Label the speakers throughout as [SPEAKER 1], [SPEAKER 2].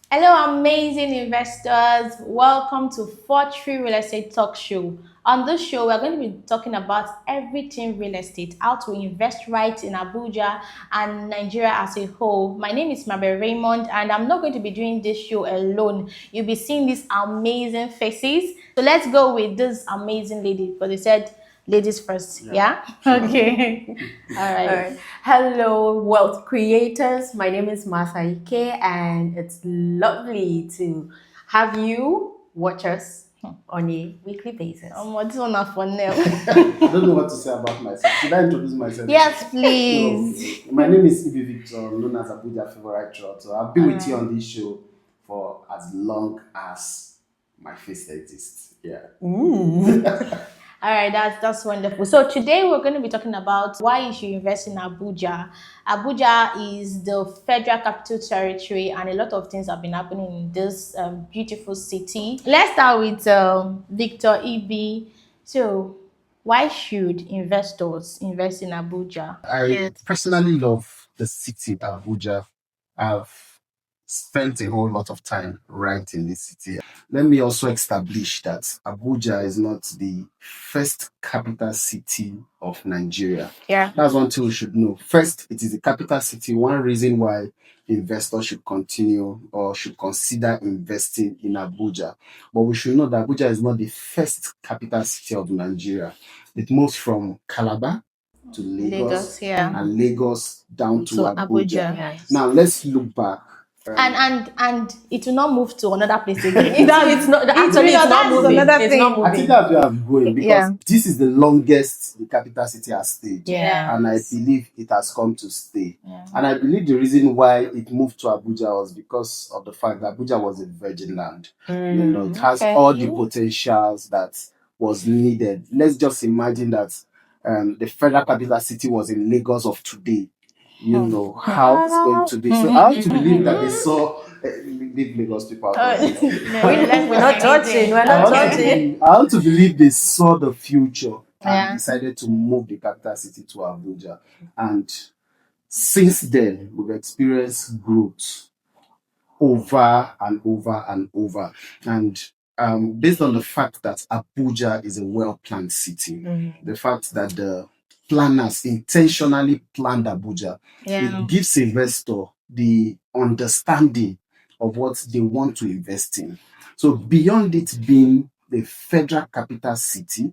[SPEAKER 1] Hello, amazing investors. Welcome to Fortune Real Estate Talk Show. On this show, we're going to be talking about everything real estate, how to invest right in Abuja and Nigeria as a whole. My name is Mabel Raymond, and I'm not going to be doing this show alone. You'll be seeing these amazing faces. So let's go with this amazing lady, because they said ladies first. Yeah? Okay. All
[SPEAKER 2] All
[SPEAKER 1] right.
[SPEAKER 2] right. Hello, wealth creators. My name is Martha Ike, and it's lovely to have you watch us on a weekly basis.
[SPEAKER 1] This one are for now.
[SPEAKER 3] I don't know what to say about myself. Should I introduce myself?
[SPEAKER 1] Yes, please.
[SPEAKER 3] No. My name is Ibi Victor, known as Abuja Favorite Trot. So I've been with you on this show for as long as my face exists. Yeah.
[SPEAKER 1] All right, that's wonderful. So today we're going to be talking about why you should invest in Abuja. Abuja is the federal capital territory, and a lot of things have been happening in this beautiful city. Let's start with Victor EB. So, why should investors invest in Abuja?
[SPEAKER 3] I personally love the city Abuja. I've spent a whole lot of time right in this city. Let me also establish that Abuja is not the first capital city of Nigeria.
[SPEAKER 1] Yeah.
[SPEAKER 3] That's one thing we should know. First, it is the capital city. One reason why investors should continue or should consider investing in Abuja. But we should know that Abuja is not the first capital city of Nigeria. It moves from Calabar to Lagos,
[SPEAKER 1] yeah.
[SPEAKER 3] and Lagos down to Abuja.
[SPEAKER 2] Yes.
[SPEAKER 3] Now let's look back.
[SPEAKER 1] And it will not move to another place again.
[SPEAKER 2] It's not actually. It's not moving.
[SPEAKER 1] another
[SPEAKER 2] It's
[SPEAKER 1] thing.
[SPEAKER 2] not
[SPEAKER 3] I think
[SPEAKER 2] moving.
[SPEAKER 3] that's where I'm going because
[SPEAKER 1] Yeah.
[SPEAKER 3] this is the longest the capital city has stayed.
[SPEAKER 2] Yeah.
[SPEAKER 3] And I believe it has come to stay.
[SPEAKER 1] Yeah.
[SPEAKER 3] And I believe the reason why it moved to Abuja was because of the fact that Abuja was a virgin land. It has all the potentials that was needed. Let's just imagine that the federal capital city was in Lagos of today. How it's going to be. So I have to believe that they saw leave Lagos people out of it.
[SPEAKER 2] We're not touching. We're
[SPEAKER 3] I
[SPEAKER 2] not
[SPEAKER 3] want, to
[SPEAKER 2] touching.
[SPEAKER 3] believe, I want to believe they saw the future
[SPEAKER 1] Yeah.
[SPEAKER 3] and decided to move the capital city to Abuja. And since then, we've experienced growth over and over and over. And based on the fact that Abuja is a well-planned city, the fact that the planners intentionally planned Abuja,
[SPEAKER 1] Yeah.
[SPEAKER 3] it gives investor the understanding of what they want to invest in. So beyond it being the federal capital city,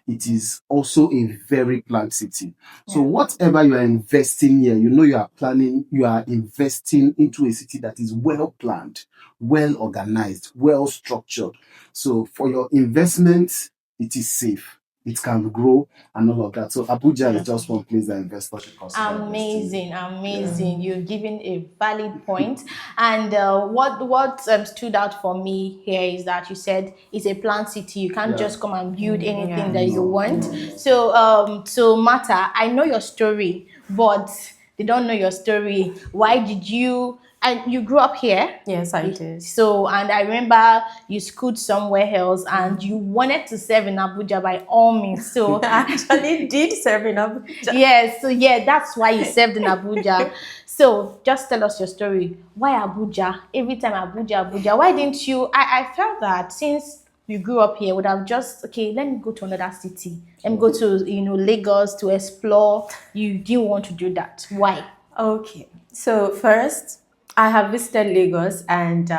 [SPEAKER 3] it is also a very planned city. So whatever you are investing here, you are investing into a city that is well planned, well organized, well structured. So for your investment, it is safe. It can grow and all of that. So Abuja is just one place that investors should consider investing in.
[SPEAKER 1] Amazing. You've given a valid point. And what stood out for me here is that you said it's a planned city. You can't just come and build anything that you want. So Martha, I know your story, but they don't know your story. Why did you? And you grew up here.
[SPEAKER 2] Yes, I did.
[SPEAKER 1] So, and I remember you schooled somewhere else and you wanted to serve in Abuja by all means. So,
[SPEAKER 2] I actually did serve in Abuja.
[SPEAKER 1] yes, so yeah, that's why you served in Abuja. So, just tell us your story. Why Abuja? Every time Abuja. Why didn't you? I felt that since you grew up here, would have just, okay, let me go to another city. Let me go to, Lagos to explore. You didn't want to do that. Why?
[SPEAKER 2] Okay, so first, I have visited Lagos, and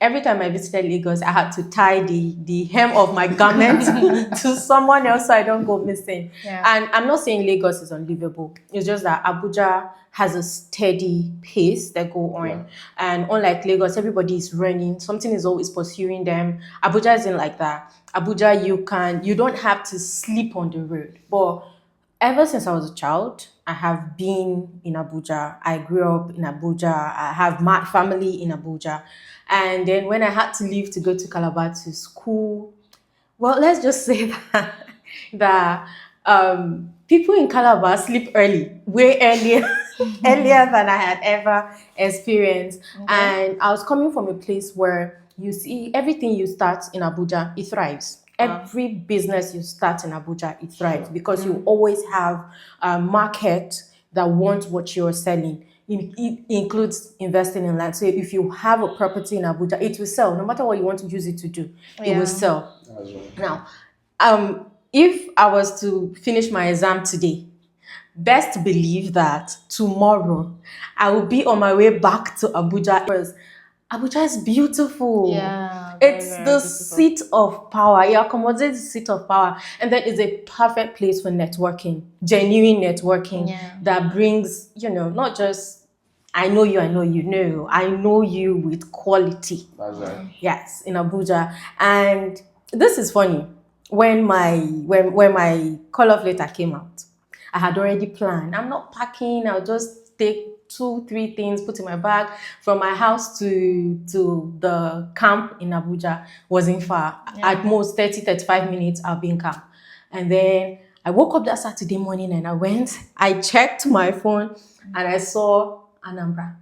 [SPEAKER 2] every time I visited Lagos, I had to tie the hem of my garment to someone else so I don't go missing.
[SPEAKER 1] Yeah.
[SPEAKER 2] And I'm not saying Lagos is unlivable. It's just that Abuja has a steady pace that go on.
[SPEAKER 3] Yeah.
[SPEAKER 2] And unlike Lagos, everybody is running. Something is always pursuing them. Abuja isn't like that. Abuja, you don't have to sleep on the road. But ever since I was a child, I have been in Abuja. I grew up in Abuja. I have my family in Abuja. And then when I had to leave to go to Calabar to school, well, let's just say that people in Calabar sleep early, way earlier, earlier than I had ever experienced. And I was coming from a place where you see everything you start in Abuja, it thrives. Every business you start in Abuja, it thrives because you always have a market that wants what you're selling. it includes investing in land. So if you have a property in Abuja, it will sell. No matter what you want to use it to do, it will
[SPEAKER 1] Yeah.
[SPEAKER 2] sell.
[SPEAKER 3] That's right.
[SPEAKER 2] Now, if I was to finish my exam today, best believe that tomorrow I will be on my way back to Abuja because Abuja is beautiful.
[SPEAKER 1] Yeah, very,
[SPEAKER 2] It's
[SPEAKER 1] very
[SPEAKER 2] the
[SPEAKER 1] beautiful.
[SPEAKER 2] seat of power. It accommodates the seat of power. And then it's a perfect place for networking, genuine networking
[SPEAKER 1] Yeah.
[SPEAKER 2] that brings, not just I know you know. I know you with quality.
[SPEAKER 3] That's right.
[SPEAKER 2] Yes, in Abuja. And this is funny. When my call off letter came out, I had already planned. I'm not packing, I'll just take 2, 3 things, put in my bag. From my house to the camp in Abuja wasn't far. At most 30, 35 minutes, I'll be in camp. And then I woke up that Saturday morning and I checked my phone and I saw Anambra.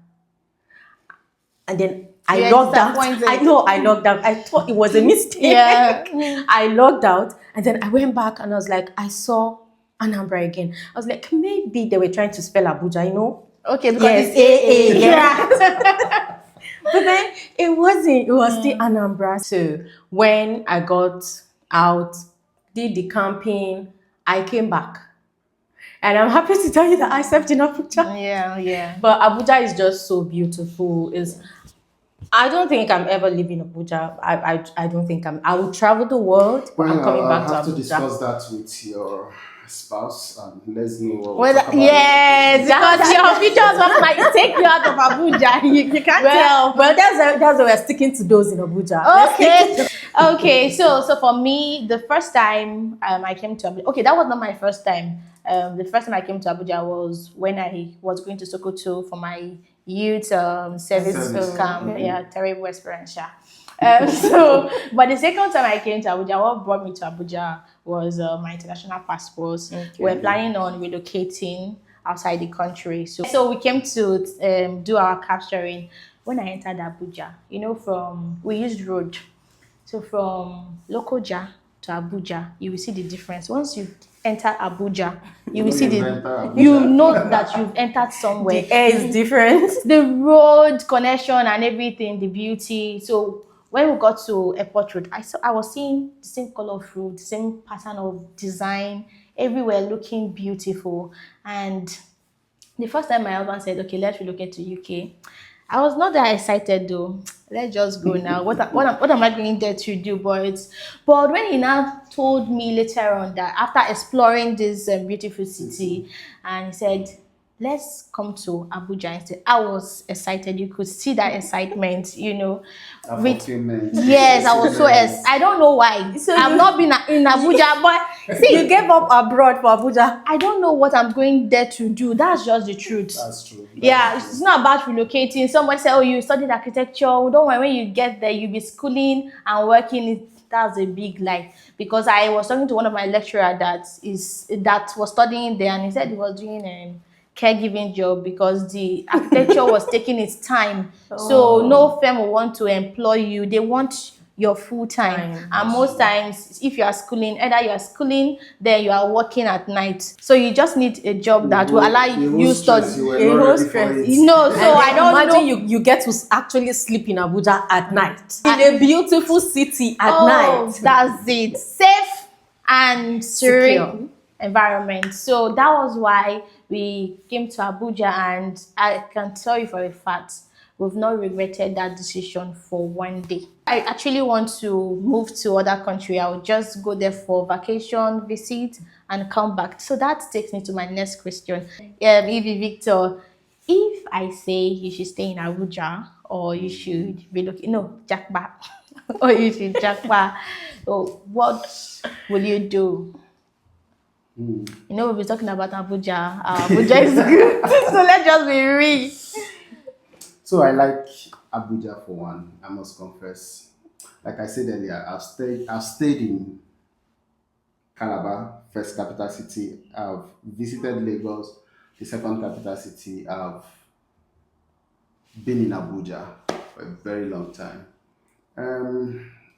[SPEAKER 2] And then
[SPEAKER 1] You
[SPEAKER 2] I
[SPEAKER 1] were
[SPEAKER 2] logged out.
[SPEAKER 1] disappointed.
[SPEAKER 2] I know I logged out. I thought it was a mistake.
[SPEAKER 1] Yeah.
[SPEAKER 2] I logged out and then I went back and I was like, I saw Anambra again. I was like, maybe they were trying to spell Abuja,
[SPEAKER 1] Okay, because
[SPEAKER 2] Yes,
[SPEAKER 1] it's AA.
[SPEAKER 2] yeah. But then it wasn't. It was still Anambra. So when I got out, did the camping, I came back. And I'm happy to tell you that I slept in Abuja.
[SPEAKER 1] Yeah, yeah.
[SPEAKER 2] But Abuja is just so beautiful. I don't think I'm ever leaving Abuja. I don't think I will travel the world, but I'm
[SPEAKER 3] Well,
[SPEAKER 2] coming
[SPEAKER 3] I'll
[SPEAKER 2] back to
[SPEAKER 3] have to
[SPEAKER 2] Abuja.
[SPEAKER 3] discuss that with your spouse and let's know what we'll
[SPEAKER 1] Well,
[SPEAKER 3] talk about.
[SPEAKER 1] yes, because your pictures might take you out of Abuja. You can't tell.
[SPEAKER 2] Well, that's why we're sticking to those in Abuja. Let's stick
[SPEAKER 1] Okay. Okay. So for me, the first time I came to Abuja. Okay, that was not my first time. The first time I came to Abuja was when I was going to Sokoto for my youth service
[SPEAKER 3] Service.
[SPEAKER 1] camp. Yeah, terrible experience. Yeah. But the second time I came to Abuja, what brought me to Abuja was my international passports. We're planning on relocating outside the country. So we came to do our capturing. When I entered Abuja, we used road. So from Lokoja to Abuja, you will see the difference. Once you enter Abuja, you will
[SPEAKER 3] When
[SPEAKER 1] see
[SPEAKER 3] you
[SPEAKER 1] the,
[SPEAKER 3] enter Abuja.
[SPEAKER 1] you know that you've entered somewhere.
[SPEAKER 2] The air is different.
[SPEAKER 1] The road connection and everything, the beauty. So when we got to Airport Road, I was seeing the same color of road, the same pattern of design, everywhere looking beautiful. And the first time my husband said, "Okay, let's relocate to UK," I was not that excited though. Let's just go now. What am I going there to do? But when he now told me later on that after exploring this beautiful city, and he said, "Let's come to Abuja instead," I was excited. You could see that excitement,
[SPEAKER 3] A
[SPEAKER 1] with
[SPEAKER 3] fulfillment.
[SPEAKER 1] yes, I was so I don't know why.
[SPEAKER 2] So
[SPEAKER 1] I've not been in Abuja, but see,
[SPEAKER 2] You gave up abroad for Abuja.
[SPEAKER 1] I don't know what I'm going there to do. That's just the truth.
[SPEAKER 3] That's true.
[SPEAKER 1] Yeah,
[SPEAKER 3] That's
[SPEAKER 1] it's not about relocating. Somebody say, "Oh, you studied architecture." Don't worry, when you get there, you'll be schooling and working. That's a big lie. Because I was talking to one of my lecturer that was studying there, and he said he was doing a caregiving job because the architecture was taking its time. So no firm will want to employ you. They want your full time. And most times, if you are schooling, either you are schooling, then you are working at night. So you just need a job that will allow you study.
[SPEAKER 3] You were
[SPEAKER 2] A
[SPEAKER 3] not
[SPEAKER 2] whole
[SPEAKER 3] ready for
[SPEAKER 2] stress.
[SPEAKER 3] it.
[SPEAKER 1] No, so I don't know.
[SPEAKER 2] Imagine you get to actually sleep in Abuja at night. In a beautiful city at
[SPEAKER 1] Oh,
[SPEAKER 2] night.
[SPEAKER 1] that's it. Safe and serene
[SPEAKER 2] Secure.
[SPEAKER 1] environment. So that was why we came to Abuja, and I can tell you for a fact, we've not regretted that decision for one day. I actually want to move to other country. I will just go there for vacation, visit, and come back. So that takes me to my next question. Evie Victor, if I say you should stay in Abuja or you should relocate, no, Jackba, or you should Jackba, what will you do? We'll be talking about Abuja. Abuja is good. So let's just be real.
[SPEAKER 3] So I like Abuja for one, I must confess. Like I said earlier, I've stayed in Calabar, first capital city. I've visited Lagos, the second capital city. I've been in Abuja for a very long time.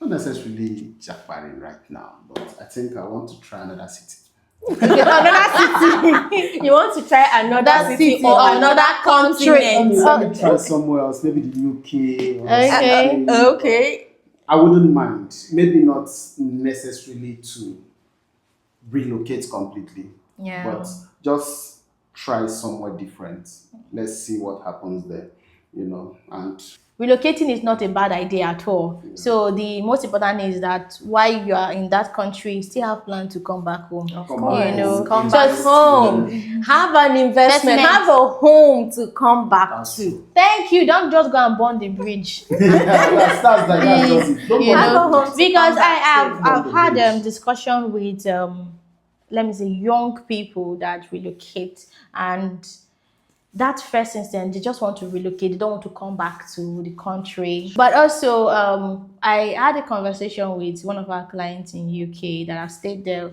[SPEAKER 3] Not necessarily Jackparin right now, but I think I want to try another city.
[SPEAKER 1] Okay, another city.
[SPEAKER 2] You want to try another city or another continent.
[SPEAKER 3] Let me try somewhere else, maybe the UK or
[SPEAKER 1] Okay.
[SPEAKER 3] something.
[SPEAKER 2] Okay.
[SPEAKER 3] I wouldn't mind. Maybe not necessarily to relocate completely,
[SPEAKER 1] Yeah.
[SPEAKER 3] but just try somewhere different. Let's see what happens there, and
[SPEAKER 1] Relocating is not a bad idea at all. So the most important is that while you are in that country, you still have plan to come back home.
[SPEAKER 2] Of
[SPEAKER 3] come
[SPEAKER 2] course.
[SPEAKER 3] back home,
[SPEAKER 2] Come back
[SPEAKER 3] invest,
[SPEAKER 2] home. Have an investment.
[SPEAKER 1] Investment.
[SPEAKER 2] Have a home to come back
[SPEAKER 3] That's
[SPEAKER 2] to.
[SPEAKER 3] true.
[SPEAKER 1] Thank you. Don't just go and burn the bridge.
[SPEAKER 3] that's just it. Don't
[SPEAKER 1] You
[SPEAKER 3] go
[SPEAKER 2] Have
[SPEAKER 1] know,
[SPEAKER 2] a home to
[SPEAKER 1] because
[SPEAKER 2] come back to.
[SPEAKER 1] I've had
[SPEAKER 3] bridge.
[SPEAKER 1] discussion with let me say young people that relocate, and that first instance they just want to relocate, they don't want to come back to the country. But also I had a conversation with one of our clients in UK that have stayed there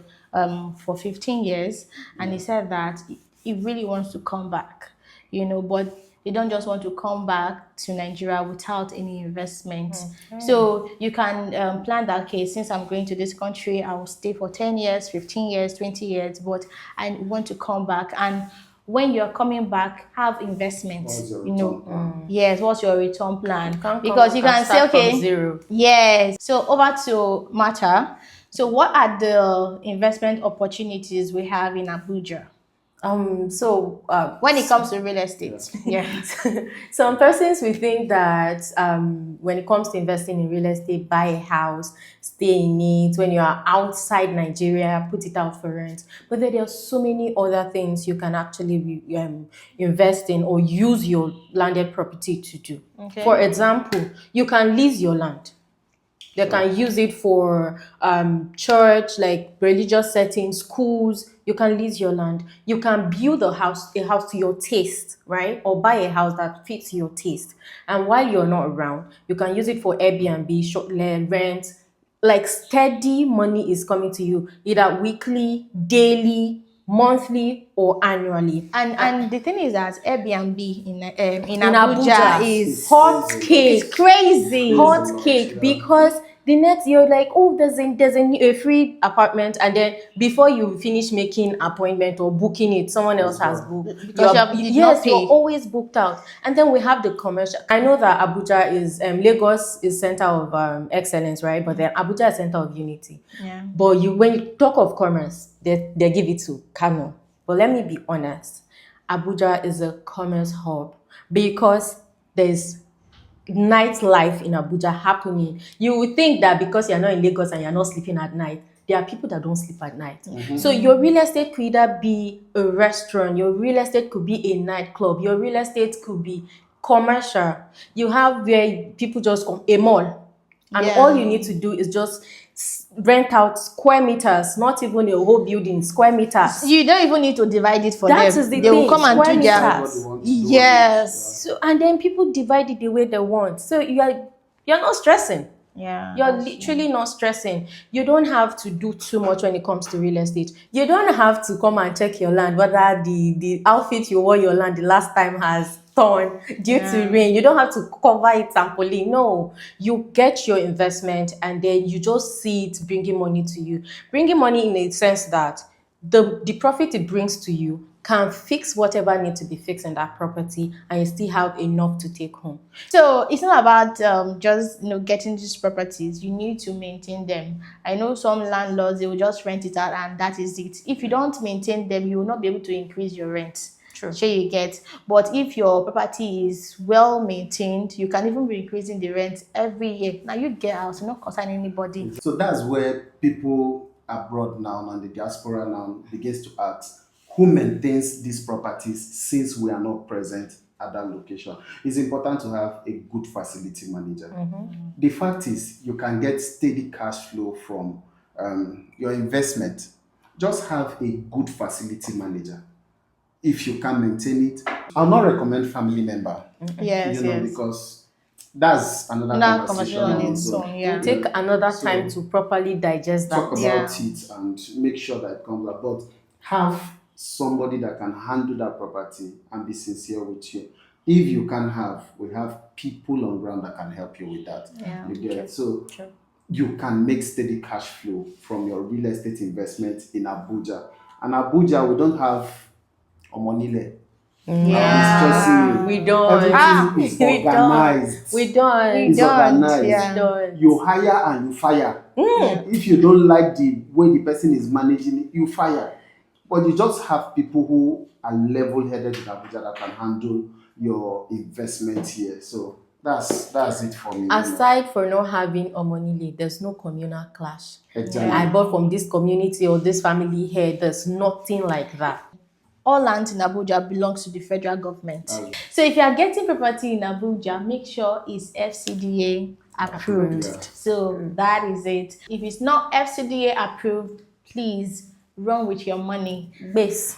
[SPEAKER 1] for 15 years, and he said that he really wants to come back, but they don't just want to come back to Nigeria without any investment. So you can plan that, okay, since I'm going to this country, I will stay for 10 years, 15 years, 20 years, but I want to come back. And when you're coming back, have investments.
[SPEAKER 3] What's your return plan?
[SPEAKER 1] Yes, what's your return plan?
[SPEAKER 2] Can't come
[SPEAKER 1] Because
[SPEAKER 2] back
[SPEAKER 1] you
[SPEAKER 2] and
[SPEAKER 1] can say,
[SPEAKER 2] start from
[SPEAKER 1] okay,
[SPEAKER 2] zero.
[SPEAKER 1] yes. So over to Mata. So what are the investment opportunities we have in Abuja when it comes to real estate? Yeah.
[SPEAKER 2] Some persons will think that when it comes to investing in real estate, buy a house, stay in it. When you are outside Nigeria, put it out for rent. But then there are so many other things you can actually invest in or use your landed property to do.
[SPEAKER 1] Okay.
[SPEAKER 2] For example, you can lease your land. They can use it for church, like religious settings, schools. You can lease your land. You can build a house to your taste, right? Or buy a house that fits your taste. And while you're not around, you can use it for Airbnb, short rent. Like steady money is coming to you, either weekly, daily, monthly, or annually.
[SPEAKER 1] And the thing is that Airbnb in
[SPEAKER 2] In
[SPEAKER 1] Abuja
[SPEAKER 2] Abuja,
[SPEAKER 1] is
[SPEAKER 2] hot cake.
[SPEAKER 1] it's crazy.
[SPEAKER 2] Hot cake, because the next you're like, oh, a free apartment, and then before you finish making appointment or booking it, someone else has booked.
[SPEAKER 1] Because you did not
[SPEAKER 2] You're
[SPEAKER 1] pay.
[SPEAKER 2] always booked out. And then we have the commercial. I know that Abuja is Lagos is center of excellence, right? But then Abuja is center of unity.
[SPEAKER 1] Yeah.
[SPEAKER 2] But when you talk of commerce, they give it to Kano. But let me be honest, Abuja is a commerce hub because there's nightlife in Abuja happening. You would think that because you're not in Lagos and you're not sleeping at night, there are people that don't sleep at night. So your real estate could either be a restaurant, your real estate could be a nightclub, your real estate could be commercial. You have where people just come, a mall. And
[SPEAKER 1] Yeah.
[SPEAKER 2] all you need to do is just rent out square meters, not even a whole building, square meters.
[SPEAKER 1] You don't even need to divide it for
[SPEAKER 2] That
[SPEAKER 1] them.
[SPEAKER 2] is the
[SPEAKER 1] They will
[SPEAKER 2] thing,
[SPEAKER 1] come and
[SPEAKER 2] square
[SPEAKER 1] do their
[SPEAKER 2] meters.
[SPEAKER 1] yes.
[SPEAKER 2] So, and then people divide it the way they want. So you're not stressing.
[SPEAKER 1] Yeah.
[SPEAKER 2] You're literally not stressing. You don't have to do too much when it comes to real estate. You don't have to come and check your land, whether the outfit you wore your land the last time has torn due to rain. You don't have to cover it sampling. No, you get your investment and then you just see it bringing money to you. Bringing money in a sense that the profit it brings to you can fix whatever needs to be fixed in that property, and you still have enough to take home.
[SPEAKER 1] So it's not about just getting these properties. You need to maintain them. I know some landlords, they will just rent it out and that is it. If you don't maintain them, you will not be able to increase your rent.
[SPEAKER 2] True.
[SPEAKER 1] Sure you get. But if your property is well maintained, you can even be increasing the rent every year. Now you get out, not concern anybody.
[SPEAKER 3] So that's where people abroad now and the diaspora now begins to ask, who maintains these properties since we are not present at that location? It's important to have a good facility manager. The fact is, you can get steady cash flow from your investment. Just have a good facility manager. If you can maintain it, I'll not recommend family member.
[SPEAKER 1] Yes, yes.
[SPEAKER 3] Because that's another
[SPEAKER 1] Another
[SPEAKER 3] conversation
[SPEAKER 1] conversation on
[SPEAKER 3] on
[SPEAKER 1] its
[SPEAKER 3] its own.
[SPEAKER 1] own, yeah.
[SPEAKER 2] Take another
[SPEAKER 3] So,
[SPEAKER 2] time to properly digest that.
[SPEAKER 3] talk about
[SPEAKER 1] Yeah.
[SPEAKER 3] it and make sure that it comes out. But have somebody that can handle that property and be sincere with you. If you can we have people on ground that can help you with that.
[SPEAKER 1] Yeah.
[SPEAKER 3] You get it? So
[SPEAKER 2] True.
[SPEAKER 3] you can make steady cash flow from your real estate investment in Abuja And Abuja, we don't have Omonile. I'll be stressing
[SPEAKER 1] Yeah.
[SPEAKER 3] you.
[SPEAKER 2] We don't.
[SPEAKER 1] Ah,
[SPEAKER 3] Everything is
[SPEAKER 2] We don't.
[SPEAKER 3] organized.
[SPEAKER 2] We don't.
[SPEAKER 1] we
[SPEAKER 3] It's
[SPEAKER 1] don't.
[SPEAKER 3] organized.
[SPEAKER 1] Yeah.
[SPEAKER 2] Don't.
[SPEAKER 3] You hire and you fire.
[SPEAKER 1] Yeah.
[SPEAKER 3] If you don't like the way the person is managing it, you fire. But you just have people who are level-headed in Abuja that can handle your investment here. So that's it for me.
[SPEAKER 2] Aside for not having Omonile, there's no communal clash.
[SPEAKER 3] Exactly.
[SPEAKER 2] I bought from this community or this family here. There's nothing like that.
[SPEAKER 1] All land in Abuja belongs to the federal government.
[SPEAKER 3] That's-
[SPEAKER 1] So if you are getting property in Abuja, make sure it's FCDA approved.
[SPEAKER 3] Yeah.
[SPEAKER 1] So that is it. If it's not FCDA approved, please run with your money.
[SPEAKER 2] Base.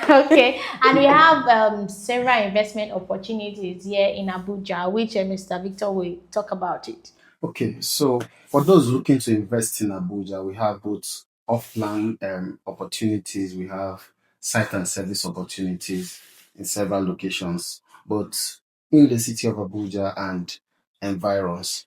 [SPEAKER 1] Okay, and we have several investment opportunities here in Abuja, which Mr. Victor will talk about it.
[SPEAKER 3] Okay, so for those looking to invest in Abuja, we have both off-land opportunities, we have site and service opportunities in several locations, but in the city of Abuja and environs,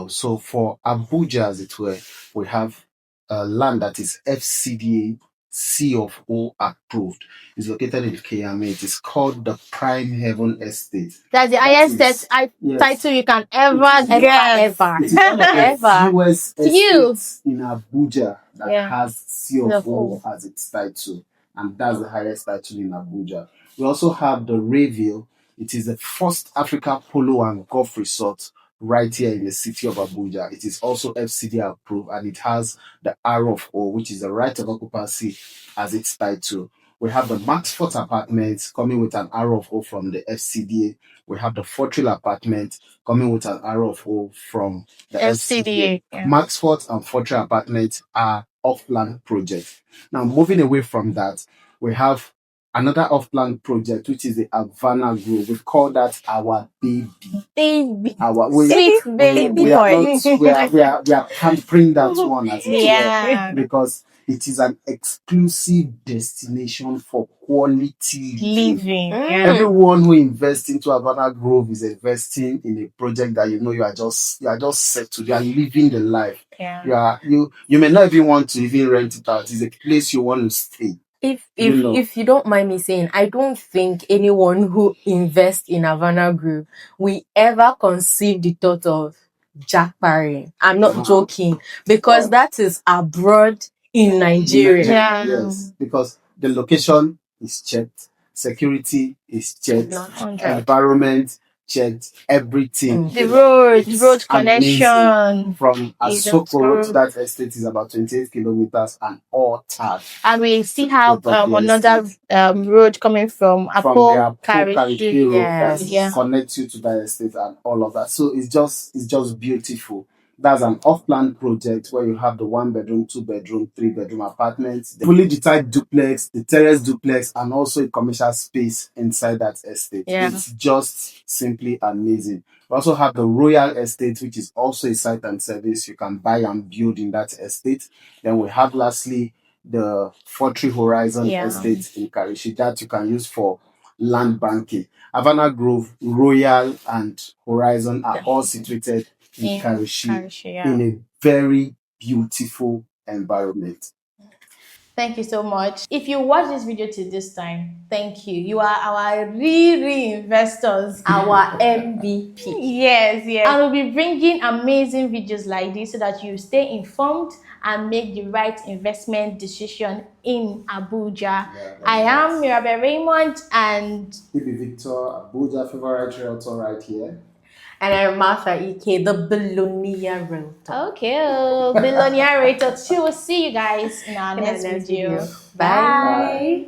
[SPEAKER 3] So for Abuja, as it were, we have land that is FCDA C of O approved. It's located in Kiyame. It is called the Prime Heaven Estate.
[SPEAKER 1] That's the
[SPEAKER 3] That
[SPEAKER 1] highest
[SPEAKER 3] is- yes.
[SPEAKER 1] title you can ever get.
[SPEAKER 2] Ever.
[SPEAKER 3] It is one of the
[SPEAKER 2] Ever.
[SPEAKER 3] fewest
[SPEAKER 1] Few.
[SPEAKER 3] estates in Abuja that
[SPEAKER 1] Yeah.
[SPEAKER 3] has C of
[SPEAKER 1] of
[SPEAKER 3] O
[SPEAKER 1] O.
[SPEAKER 3] as its title, and that's the highest title in Abuja. We also have the Rayville. It is the first Africa Polo and Golf Resort right here in the city of Abuja. It is also FCD approved, and it has the R of O, which is the right of occupancy, as its title. We have the Maxfort apartments coming with an R of O from the FCDA. We have the Fortrill apartment coming with an R of O from the
[SPEAKER 1] FCDA.
[SPEAKER 3] FCDA. Maxfort and Fortrill apartments are off-plan projects. Now, moving away from that, we have another off-plan project, which is the Havana Grove. We call that our baby.
[SPEAKER 1] Baby.
[SPEAKER 3] Our
[SPEAKER 1] Sweet
[SPEAKER 3] we,
[SPEAKER 1] baby
[SPEAKER 3] we are
[SPEAKER 1] boy.
[SPEAKER 3] not we are pampering that one as it were,
[SPEAKER 1] Yeah.
[SPEAKER 3] because it is an exclusive destination for quality living.
[SPEAKER 1] Living.
[SPEAKER 3] Everyone who invests into Havana Grove is investing in a project that you are just settled. You are living the life.
[SPEAKER 1] Yeah.
[SPEAKER 3] You may not even want to even rent it out. It's a place you want to stay.
[SPEAKER 2] If you don't mind me saying, I don't think anyone who invests in Havana Group will ever conceive the thought of jackparing. I'm not joking, because that is abroad in Nigeria.
[SPEAKER 1] Yeah.
[SPEAKER 3] Yes, because the location is checked, security is checked,
[SPEAKER 2] Not
[SPEAKER 1] 100.
[SPEAKER 3] environment checked, everything.
[SPEAKER 1] The road
[SPEAKER 3] It's amazing.
[SPEAKER 1] connection.
[SPEAKER 3] From
[SPEAKER 1] is
[SPEAKER 3] Asoko Road to
[SPEAKER 1] approved.
[SPEAKER 3] that estate is about 28 kilometers and all tagged.
[SPEAKER 1] And we still have
[SPEAKER 3] Out of the
[SPEAKER 1] another road coming from
[SPEAKER 3] From the
[SPEAKER 1] Apo
[SPEAKER 3] Apo Karishi
[SPEAKER 1] Karishi.
[SPEAKER 3] Road that
[SPEAKER 1] Yeah.
[SPEAKER 3] connects you to that estate and all of that. So it's just beautiful. That's an off-plan project where you have the 1 bedroom, 2 bedroom, 3 bedroom apartments, the fully detached duplex, the terrace duplex, and also a commercial space inside that estate.
[SPEAKER 1] Yeah.
[SPEAKER 3] It's just simply amazing. We also have the Royal Estate, which is also a site and service you can buy and build in that estate. Then we have lastly the Fortree Horizon
[SPEAKER 1] Yeah.
[SPEAKER 3] Estate in Karishi that you can use for land banking. Havana Grove, Royal, and Horizon are all situated in Karishi
[SPEAKER 1] yeah.
[SPEAKER 3] in a very beautiful environment.
[SPEAKER 1] Thank you so much. If you watch this video till this time, thank you. You are our real investors.
[SPEAKER 2] Our MVP.
[SPEAKER 1] Yes, yes. And we'll be bringing amazing videos like this so that you stay informed and make the right investment decision in Abuja.
[SPEAKER 3] Yeah,
[SPEAKER 1] I am Mirabel Raymond and
[SPEAKER 3] Ibi Victor, Abuja favorite realtor right here.
[SPEAKER 2] And I'm Martha Ike, the billionaire realtor.
[SPEAKER 1] okay, billionaire rated. We will see you guys in our next video.
[SPEAKER 2] Bye.